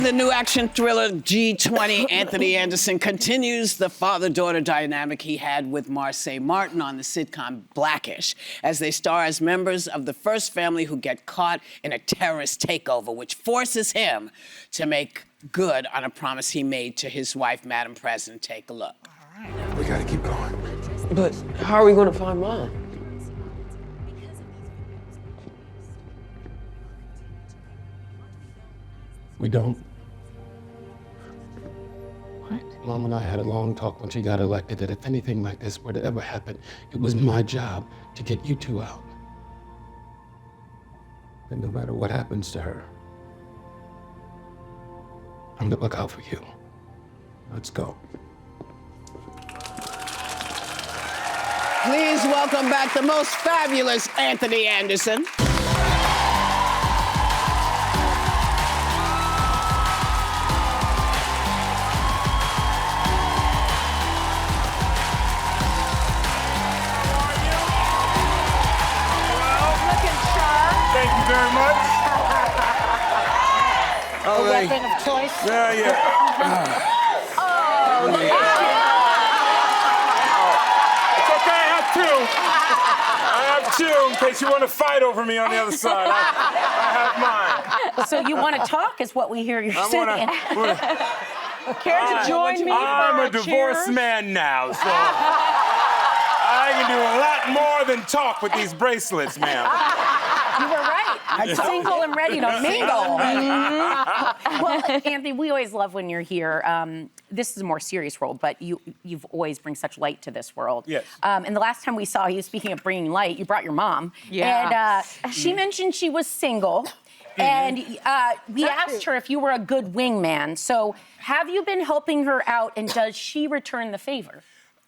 The new action thriller G20, Anthony Anderson continues the father-daughter dynamic he had with Marsai Martin on the sitcom Blackish, as they star as members of the first family who get caught in a terrorist takeover, which forces him to make good on a promise he made to his wife, Madam President. Take a look. All right. We gotta keep going. But how are we gonna find Mom? We don't. What? Mom and I had a long talk when she got elected that if anything like this were to ever happen, it was my job to get you two out. And no matter what happens to her, I'm gonna look out for you. Let's go. Please welcome back the most fabulous Anthony Anderson. Thank you very much. A weapon of choice. Yeah. It's okay, I have two in case you want to fight over me on the other side. I have mine. So you want to talk is what we hear you're saying. Care to join me I'm for a divorced man now, so I can do a lot more than talk with these bracelets, ma'am. You were right. Single and ready to mingle. Well, Anthony, we always love when you're here. This is a more serious role, but you've always bring such light to this world. Yes. And the last time we saw you, speaking of bringing light, you brought your mom. Yeah. And she mentioned she was single. And we asked her if you were a good wingman. So have you been helping her out, and does she return the favor?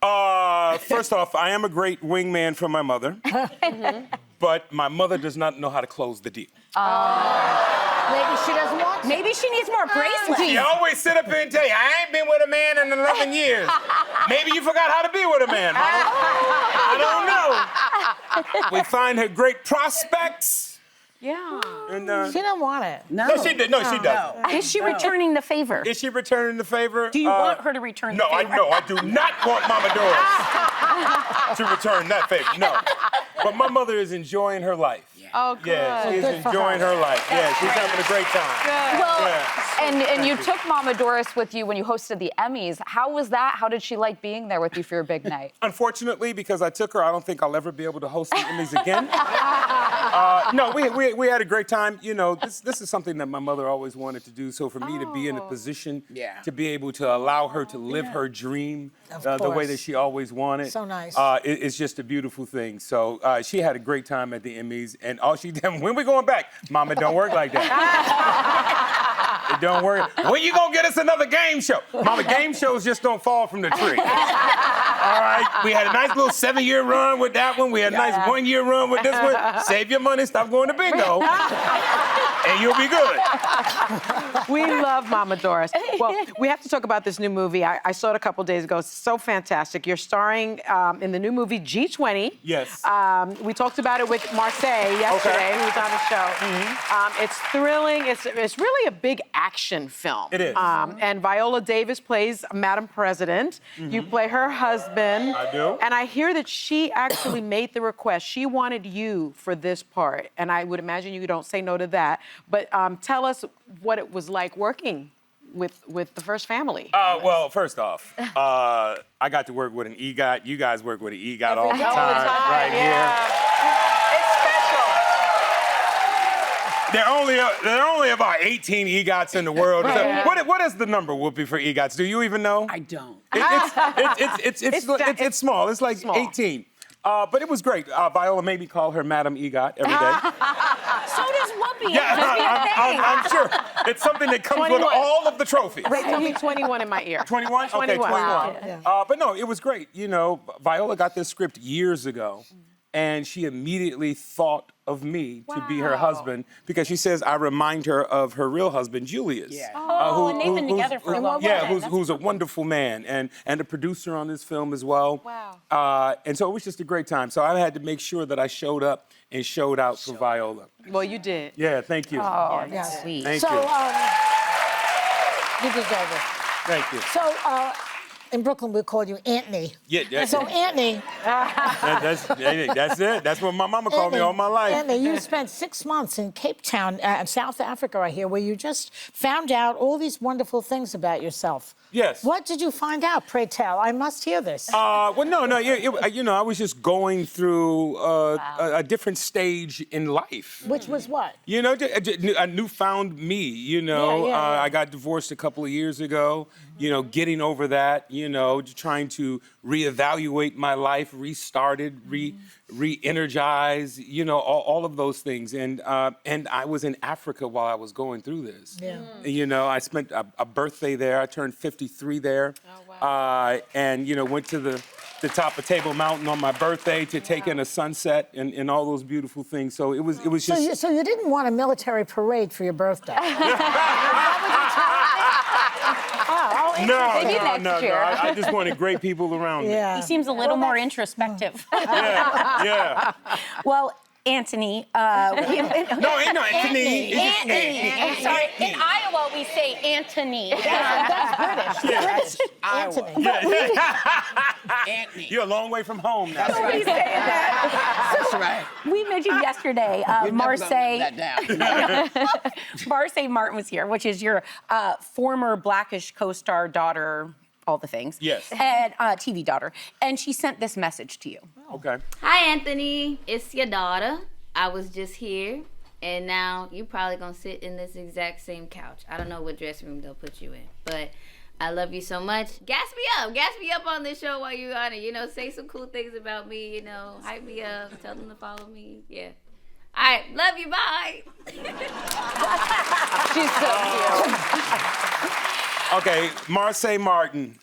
First off, I am a great wingman for my mother, but my mother does not know how to close the deal. Maybe she doesn't want to. Maybe she needs more bracelets. She always sit up here and tell you, I ain't been with a man in 11 years. Maybe you forgot how to be with a man, Mama. I don't know. We find her great prospects. Yeah. And, She don't want it. No, she did. No, she doesn't. Is she returning the favor? Is she returning the favor? Do you want her to return the favor? No, I do not want Mama Doris to return that favor. No. But my mother is enjoying her life. Oh, good. Yeah, she's enjoying her life. Yeah, she's having a great time. Good. Well, Yeah. and you took Mama Doris with you when you hosted the Emmys. How was that? How did she like being there with you for your big night? Unfortunately, because I took her, I don't think I'll ever be able to host the Emmys again. No, we had a great time. You know, this is something that my mother always wanted to do. So for me to be in a position to be able to allow her to live her dream the way that she always wanted. So nice. It's just a beautiful thing. So she had a great time at the Emmys. And all she did, when we going back, Mama, it don't work like that. It don't work. When you gonna get us another game show? Mama, game shows just don't fall from the tree. All right, we had a nice little 7-year run with that one. We had a nice 1-year run with this one. Save your money, stop going to bingo, and you'll be good. We love Mama Doris. Well, we have to talk about this new movie. I saw it a couple days ago. It's so fantastic. You're starring in the new movie G20. Yes. We talked about it with Marsai yesterday, who was on the show. It's thrilling. It's really a big action film. It is. And Viola Davis plays Madam President. You play her husband. I do. And I hear that she actually made the request. She wanted you for this part. And I would imagine you don't say no to that. But tell us what it was like working with the first family. Well, first off, I got to work with an EGOT. You guys work with an EGOT all the time, right here. It's special. There are only about 18 EGOTs in the world. Right. What is the number, Whoopi, for EGOTs? Do you even know? I don't. It's small. It's like small. 18. But it was great. Viola made me call her Madam EGOT every day. So does Whoopi. I'm sure. It's something that comes 21. with all of the trophies. Wait, tell me 21 in my ear. 21? Okay, 21. Wow. But no, it was great. You know, Viola got this script years ago, and she immediately thought of me to be her husband because she says I remind her of her real husband, Julius. Yeah. And they've been together for a long time. Yeah, who's a wonderful man and a producer on this film as well. Wow. And so it was just a great time. So I had to make sure that I showed up and showed out for Viola. Well, you did. Yeah, thank you. Oh, That's sweet. Thank So, you. You deserve it. Thank you. So, in Brooklyn, we call you Anthony. Yeah, that's So, Anthony, that's it. That's what my mama called me all my life. Anthony, you spent 6 months in Cape Town, South Africa, I hear, where you just found out all these wonderful things about yourself. Yes. What did you find out, pray tell? I must hear this. Well, no, I was just going through a different stage in life. Which was what? You know, a newfound me, you know. Yeah. I got divorced a couple of years ago, you know, getting over that, you know, trying to reevaluate my life, restarted, re-energize, you know, all of those things. And I was in Africa while I was going through this. Yeah. You know, I spent a birthday there. I turned 53 there. Oh, wow. And, you know, went to the top of Table Mountain on my birthday to take in a sunset and all those beautiful things. So it was just... So you didn't want a military parade for your birthday? No, Maybe next year. I just wanted great people around me. Yeah. He seems a little more introspective. Yeah. Well, Anthony. No, Anthony. Anthony. Sorry, in Iowa we say Anthony. That's British. Anthony. Anthony. You're a long way from home now. Nobody's saying that. That's right. We mentioned yesterday, You're never gonna live that down. Marsai Martin was here, which is your former Blackish co-star daughter, all the things. Yes. And TV daughter. And she sent this message to you. Okay. Hi, Anthony. It's your daughter. I was just here, and now you're probably gonna sit in this exact same couch. I don't know what dressing room they'll put you in, but I love you so much. Gas me up on this show while you're on it. You know, say some cool things about me. You know, hype me up. Tell them to follow me. Yeah. All right, love you. Bye. She's so cute. Okay, Marsai Martin,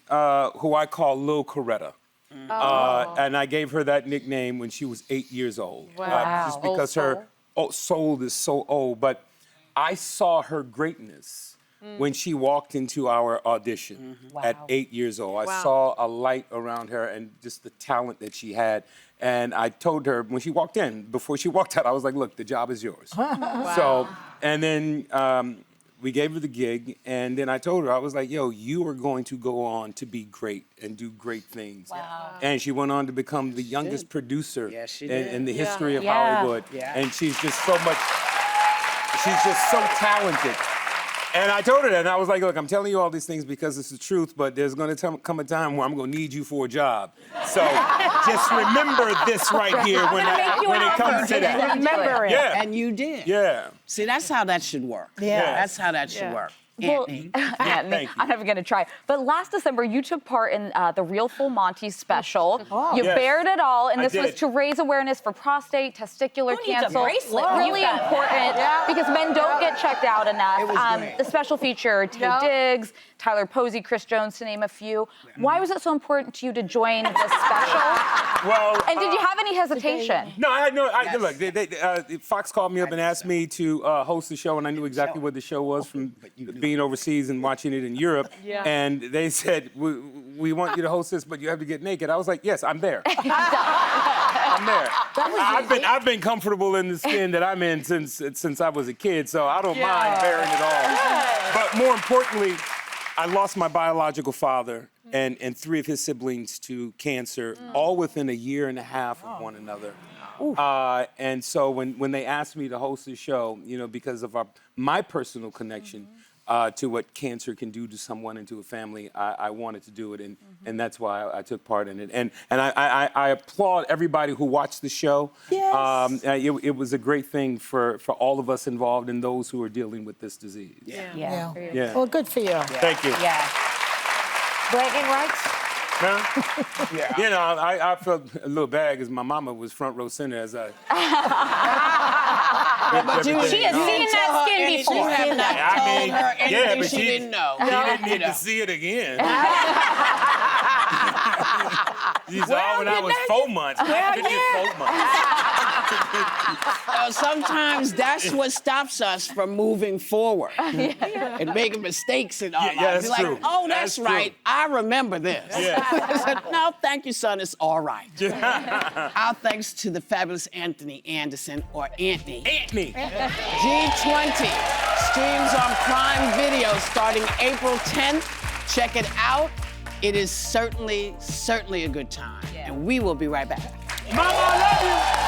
who I call Lil Coretta. And I gave her that nickname when she was 8 years old. Wow. Just because her soul is so old. But I saw her greatness when she walked into our audition at 8 years old. I saw a light around her and just the talent that she had. And I told her when she walked in, before she walked out, I was like, look, the job is yours. So, and then we gave her the gig, and then I told her, I was like, yo, you are going to go on to be great and do great things. Wow. And she went on to become the youngest producer in the history of Hollywood. Yeah. And she's just so talented. And I told her that, and I was like, look, I'm telling you all these things because it's the truth, but there's going to come a time where I'm going to need you for a job. So just remember this right here when it comes to that. Remember it. Yeah. And you did. Yeah. See, that's how that should work. Yeah. That's how that should work. Well, Anthony. Anthony, Thank you. I'm never going to try. But last December, you took part in the Real Full Monty special. You Yes. bared it all, and I this was did. to raise awareness for prostate, testicular Who needs a cancer. bracelet? Really important because men don't get checked out enough. The special featured Taye Diggs, Tyler Posey, Chris Jones, to name a few. Why was it so important to you to join this special? Well, And did you have any hesitation? no, I had no. Look, Fox called me up and asked me to host the show, and I knew exactly what the show was from being overseas and watching it in Europe. And they said, we want you to host this, but you have to get naked. I was like, yes, I'm there. I'm there. I've been comfortable in the skin that I'm in since I was a kid, so I don't mind bearing it all. But more importantly, I lost my biological father and three of his siblings to cancer, all within a year and a half of one another. And so when they asked me to host the show, you know, because of my personal connection to what cancer can do to someone and to a family, I wanted to do it, and that's why I took part in it. And I applaud everybody who watched the show. Yes. It was a great thing for all of us involved and those who are dealing with this disease. Yeah. Yeah. Well, good for you. Thank you. Yeah. Bragging rights? Huh? You know, I felt a little bad because my mama was front row center as I. She has seen that skin before. You have not told her anything she didn't know. She didn't need to see it again. She saw when I was 4 months. I did 4 months. Sometimes that's what stops us from moving forward and making mistakes in our lives. that's You're like, true. oh, that's That's right. true. I remember this. I said, no, thank you, son. It's all right. Our thanks to the fabulous Anthony Anderson, or Anthony. Anthony. G20 streams on Prime Video starting April 10th. Check it out. It is certainly a good time. And we will be right back. Mama, I love you.